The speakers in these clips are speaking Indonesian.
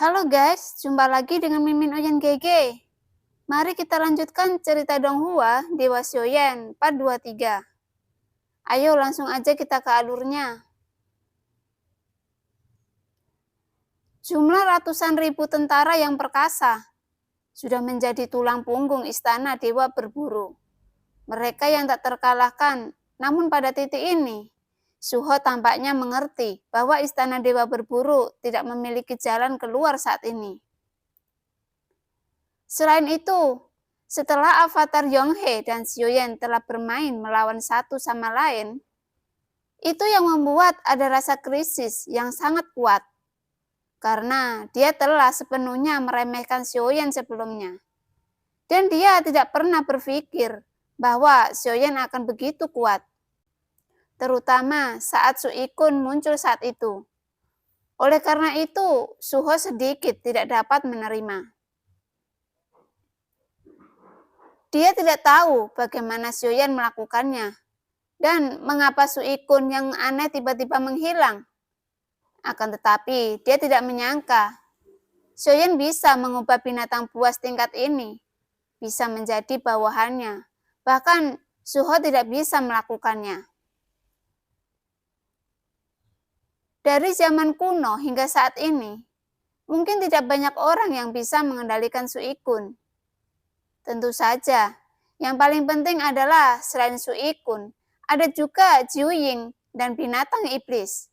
Halo guys, jumpa lagi dengan Mimin Oyen GG. Mari kita lanjutkan cerita Donghua Dewa Xiaoyan part 23. Ayo langsung aja kita ke alurnya. Jumlah ratusan ribu tentara yang perkasa sudah menjadi tulang punggung istana Dewa Berburu. Mereka yang tak terkalahkan, namun pada titik ini, Suho tampaknya mengerti bahwa istana Dewa Berburu tidak memiliki jalan keluar saat ini. Selain itu, setelah avatar Yonghe dan Xiaoyan telah bermain melawan satu sama lain, itu yang membuat ada rasa krisis yang sangat kuat. Karena dia telah sepenuhnya meremehkan Xiaoyan sebelumnya. Dan dia tidak pernah berpikir bahwa Xiaoyan akan begitu kuat. Terutama saat Su Ikun muncul saat itu. Oleh karena itu, Suho sedikit tidak dapat menerima. Dia tidak tahu bagaimana Xiaoyan melakukannya dan mengapa Su Ikun yang aneh tiba-tiba menghilang. Akan tetapi, dia tidak menyangka Xiaoyan bisa mengubah binatang buas tingkat ini, bisa menjadi bawahannya. Bahkan Suho tidak bisa melakukannya. Dari zaman kuno hingga saat ini, mungkin tidak banyak orang yang bisa mengendalikan Su Ikun. Tentu saja, yang paling penting adalah selain Su Ikun, ada juga Jiu Ying dan binatang iblis.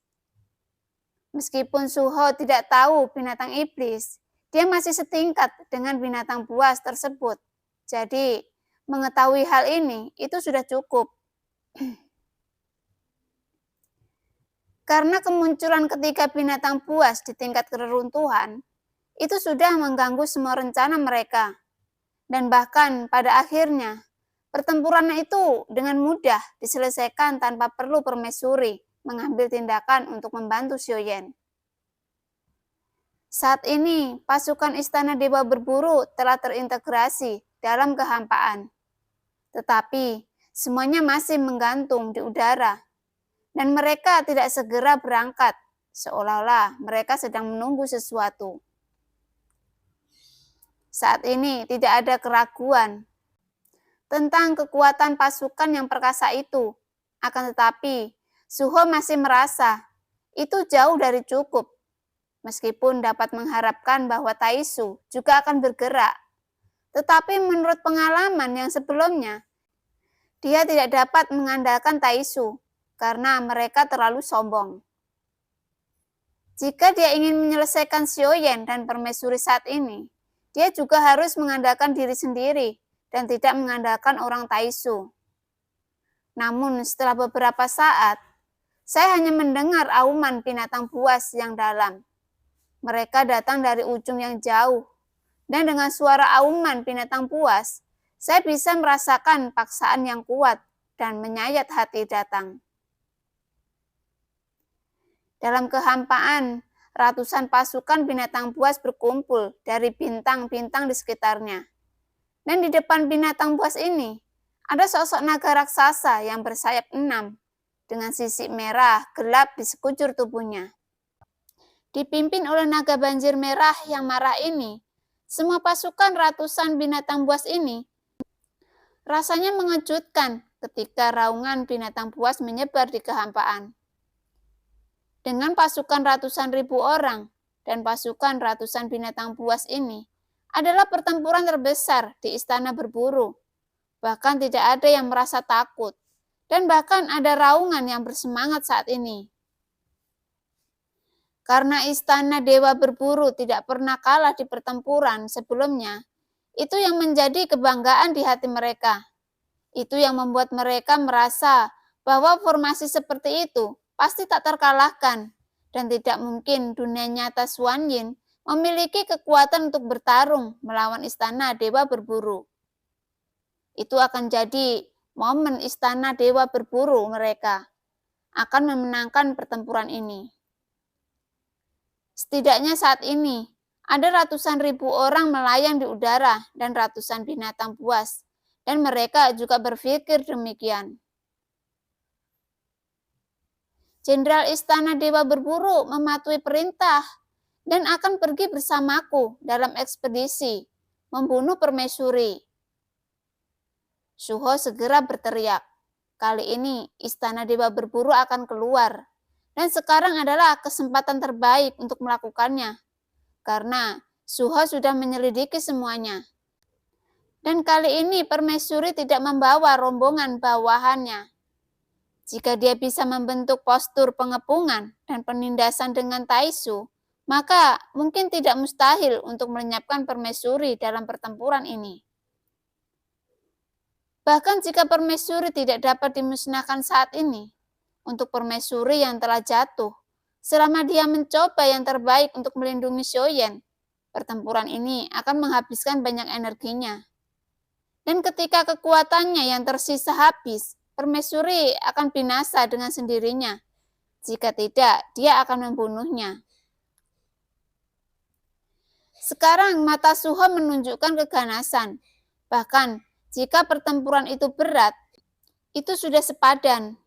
Meskipun Suho tidak tahu binatang iblis, dia masih setingkat dengan binatang buas tersebut. Jadi, mengetahui hal ini itu sudah cukup. Karena kemunculan ketiga binatang buas di tingkat keruntuhan, itu sudah mengganggu semua rencana mereka. Dan bahkan pada akhirnya, pertempuran itu dengan mudah diselesaikan tanpa perlu permaisuri mengambil tindakan untuk membantu Xiaoyan. Saat ini, pasukan Istana Dewa Berburu telah terintegrasi dalam kehampaan. Tetapi, semuanya masih menggantung di udara. Dan mereka tidak segera berangkat, seolah-olah mereka sedang menunggu sesuatu. Saat ini tidak ada keraguan tentang kekuatan pasukan yang perkasa itu. Akan tetapi, Suho masih merasa itu jauh dari cukup. Meskipun dapat mengharapkan bahwa Taisu juga akan bergerak. Tetapi menurut pengalaman yang sebelumnya, dia tidak dapat mengandalkan Taisu karena mereka terlalu sombong. Jika dia ingin menyelesaikan Xiaoyan dan permaisuri saat ini, dia juga harus mengandalkan diri sendiri dan tidak mengandalkan orang Taisu. Namun setelah beberapa saat, saya hanya mendengar auman binatang buas yang dalam. Mereka datang dari ujung yang jauh, dan dengan suara auman binatang buas, saya bisa merasakan paksaan yang kuat dan menyayat hati datang. Dalam kehampaan, ratusan pasukan binatang buas berkumpul dari bintang-bintang di sekitarnya. Dan di depan binatang buas ini, ada sosok naga raksasa yang bersayap 6, dengan sisik merah gelap di sekujur tubuhnya. Dipimpin oleh naga banjir merah yang marah ini, semua pasukan ratusan binatang buas ini rasanya mengejutkan ketika raungan binatang buas menyebar di kehampaan. Dengan pasukan ratusan ribu orang dan pasukan ratusan binatang buas ini adalah pertempuran terbesar di Istana Berburu. Bahkan tidak ada yang merasa takut dan bahkan ada raungan yang bersemangat saat ini. Karena Istana Dewa Berburu tidak pernah kalah di pertempuran sebelumnya, itu yang menjadi kebanggaan di hati mereka. Itu yang membuat mereka merasa bahwa formasi seperti itu pasti tak terkalahkan, dan tidak mungkin dunia nyata Xuan Yin memiliki kekuatan untuk bertarung melawan Istana Dewa Berburu. Itu akan jadi momen Istana Dewa Berburu mereka akan memenangkan pertempuran ini. Setidaknya saat ini, ada ratusan ribu orang melayang di udara dan ratusan binatang buas, dan mereka juga berpikir demikian. Jenderal Istana Dewa Berburu mematuhi perintah dan akan pergi bersamaku dalam ekspedisi membunuh permaisuri. Suho segera berteriak. Kali ini istana dewa berburu akan keluar, dan sekarang adalah kesempatan terbaik untuk melakukannya, karena Suho sudah menyelidiki semuanya. Dan kali ini permaisuri tidak membawa rombongan bawahannya. Jika dia bisa membentuk postur pengepungan dan penindasan dengan Taisu, maka mungkin tidak mustahil untuk melenyapkan permaisuri dalam pertempuran ini. Bahkan jika permaisuri tidak dapat dimusnahkan saat ini, untuk permaisuri yang telah jatuh, selama dia mencoba yang terbaik untuk melindungi Shoyen, pertempuran ini akan menghabiskan banyak energinya. Dan ketika kekuatannya yang tersisa habis, permaisuri akan binasa dengan sendirinya. Jika tidak, dia akan membunuhnya. Sekarang mata Suho menunjukkan keganasan. Bahkan jika pertempuran itu berat, itu sudah sepadan.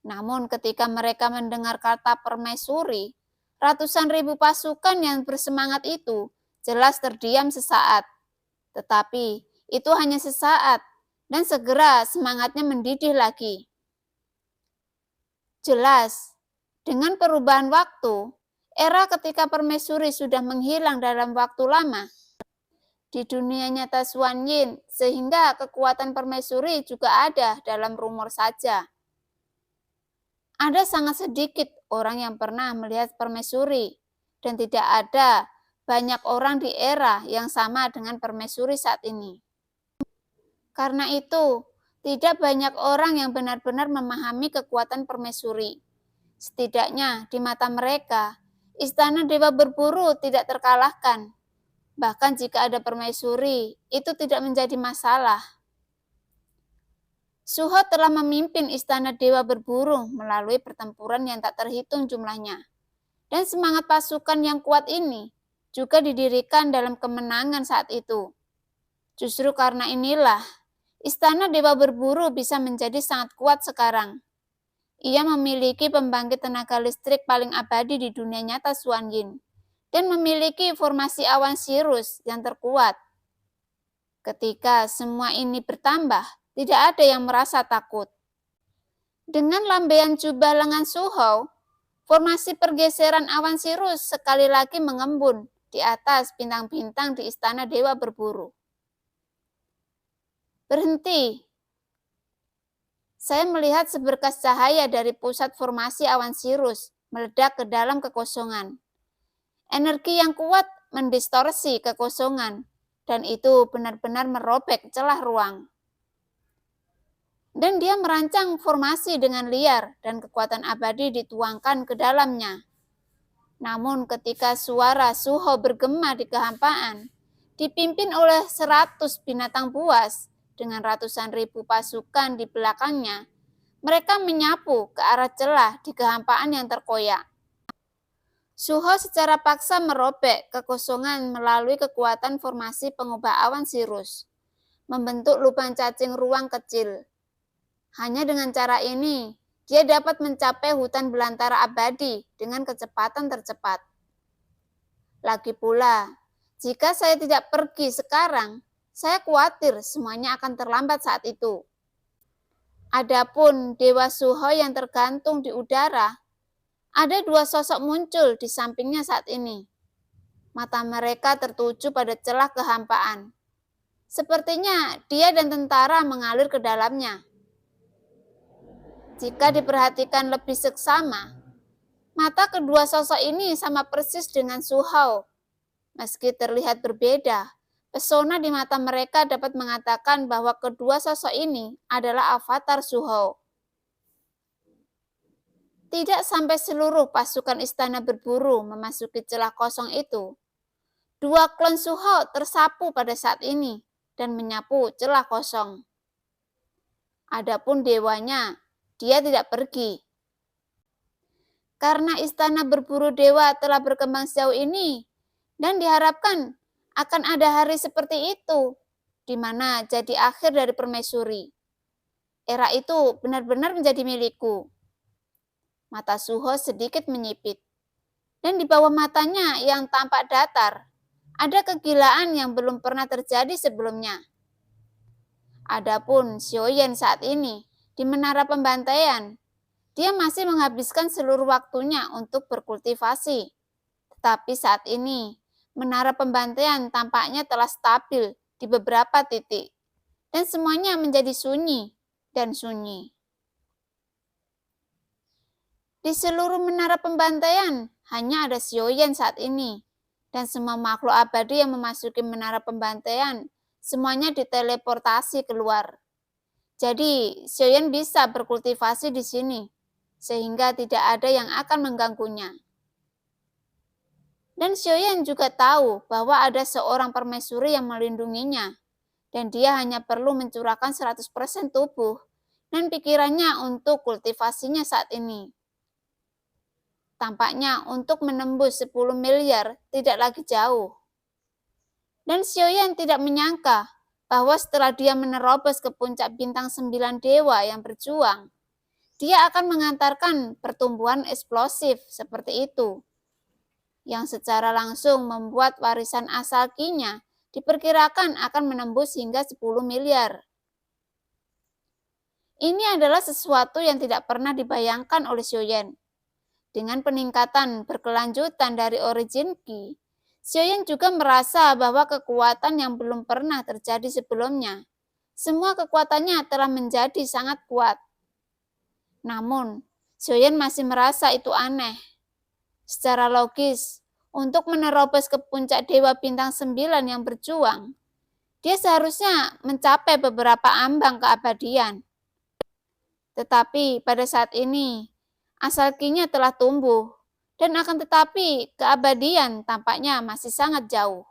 Namun ketika mereka mendengar kata permaisuri, ratusan ribu pasukan yang bersemangat itu jelas terdiam sesaat. Tetapi itu hanya sesaat, dan segera semangatnya mendidih lagi. Jelas, dengan perubahan waktu, era ketika permaisuri sudah menghilang dalam waktu lama, di dunia nyata Xuan Yin, sehingga kekuatan permaisuri juga ada dalam rumor saja. Ada sangat sedikit orang yang pernah melihat permaisuri, dan tidak ada banyak orang di era yang sama dengan permaisuri saat ini. Karena itu, tidak banyak orang yang benar-benar memahami kekuatan permaisuri. Setidaknya di mata mereka, istana dewa berburu tidak terkalahkan. Bahkan jika ada permaisuri, itu tidak menjadi masalah. Suho telah memimpin istana dewa berburu melalui pertempuran yang tak terhitung jumlahnya. Dan semangat pasukan yang kuat ini juga didirikan dalam kemenangan saat itu. Justru karena inilah, istana dewa berburu bisa menjadi sangat kuat sekarang. Ia memiliki pembangkit tenaga listrik paling abadi di dunia nyata Xuan Yin, dan memiliki formasi awan Sirus yang terkuat. Ketika semua ini bertambah, tidak ada yang merasa takut. Dengan lambaian jubah lengan Suho, formasi pergeseran awan Sirus sekali lagi mengembun di atas bintang-bintang di istana dewa berburu. Berhenti. Saya melihat seberkas cahaya dari pusat formasi awan Sirus meledak ke dalam kekosongan. Energi yang kuat mendistorsi kekosongan, dan itu benar-benar merobek celah ruang. Dan dia merancang formasi dengan liar, dan kekuatan abadi dituangkan ke dalamnya. Namun ketika suara Suho bergema di kehampaan, dipimpin oleh 100 binatang buas dengan ratusan ribu pasukan di belakangnya, mereka menyapu ke arah celah di kehampaan yang terkoyak. Suho secara paksa merobek kekosongan melalui kekuatan formasi pengubah awan Sirus, membentuk lubang cacing ruang kecil. Hanya dengan cara ini, dia dapat mencapai hutan belantara abadi dengan kecepatan tercepat. Lagi pula, jika saya tidak pergi sekarang, saya khawatir semuanya akan terlambat saat itu. Adapun Dewa Suho yang tergantung di udara, ada 2 sosok muncul di sampingnya saat ini. Mata mereka tertuju pada celah kehampaan. Sepertinya dia dan tentara mengalir ke dalamnya. Jika diperhatikan lebih seksama, mata kedua sosok ini sama persis dengan Suho. Meski terlihat berbeda, pesona di mata mereka dapat mengatakan bahwa kedua sosok ini adalah avatar Suho. Tidak sampai seluruh pasukan istana berburu memasuki celah kosong itu. 2 klon Suho tersapu pada saat ini dan menyapu celah kosong. Adapun dewanya, dia tidak pergi. Karena istana berburu dewa telah berkembang sejauh ini, dan diharapkan akan ada hari seperti itu, di mana jadi akhir dari permaisuri. Era itu benar-benar menjadi milikku. Mata Suho sedikit menyipit. Dan di bawah matanya yang tampak datar, ada kegilaan yang belum pernah terjadi sebelumnya. Adapun Xiaoyan saat ini di Menara Pembantaian, dia masih menghabiskan seluruh waktunya untuk berkultivasi. Tetapi saat ini, Menara Pembantaian tampaknya telah stabil di beberapa titik, dan semuanya menjadi sunyi dan sunyi. Di seluruh Menara Pembantaian, hanya ada Xiaoyan saat ini, dan semua makhluk abadi yang memasuki Menara Pembantaian semuanya diteleportasi keluar. Jadi, Xiaoyan bisa berkultivasi di sini, sehingga tidak ada yang akan mengganggunya. Dan Xiaoyan juga tahu bahwa ada seorang permaisuri yang melindunginya, dan dia hanya perlu mencurahkan 100% tubuh dan pikirannya untuk kultivasinya saat ini. Tampaknya untuk menembus 10 miliar tidak lagi jauh. Dan Xiaoyan tidak menyangka bahwa setelah dia menerobos ke puncak bintang 9 dewa yang berjuang, dia akan mengantarkan pertumbuhan eksplosif seperti itu, yang secara langsung membuat warisan asal Qi-nya diperkirakan akan menembus hingga 10 miliar. Ini adalah sesuatu yang tidak pernah dibayangkan oleh Xiaoyan. Dengan peningkatan berkelanjutan dari origin Qi, Xiaoyan juga merasa bahwa kekuatan yang belum pernah terjadi sebelumnya, semua kekuatannya telah menjadi sangat kuat. Namun, Xiaoyan masih merasa itu aneh. Secara logis, untuk menerobos ke puncak Dewa Bintang 9 yang berjuang, dia seharusnya mencapai beberapa ambang keabadian. Tetapi pada saat ini, asal Qi-nya telah tumbuh, dan akan tetapi keabadian tampaknya masih sangat jauh.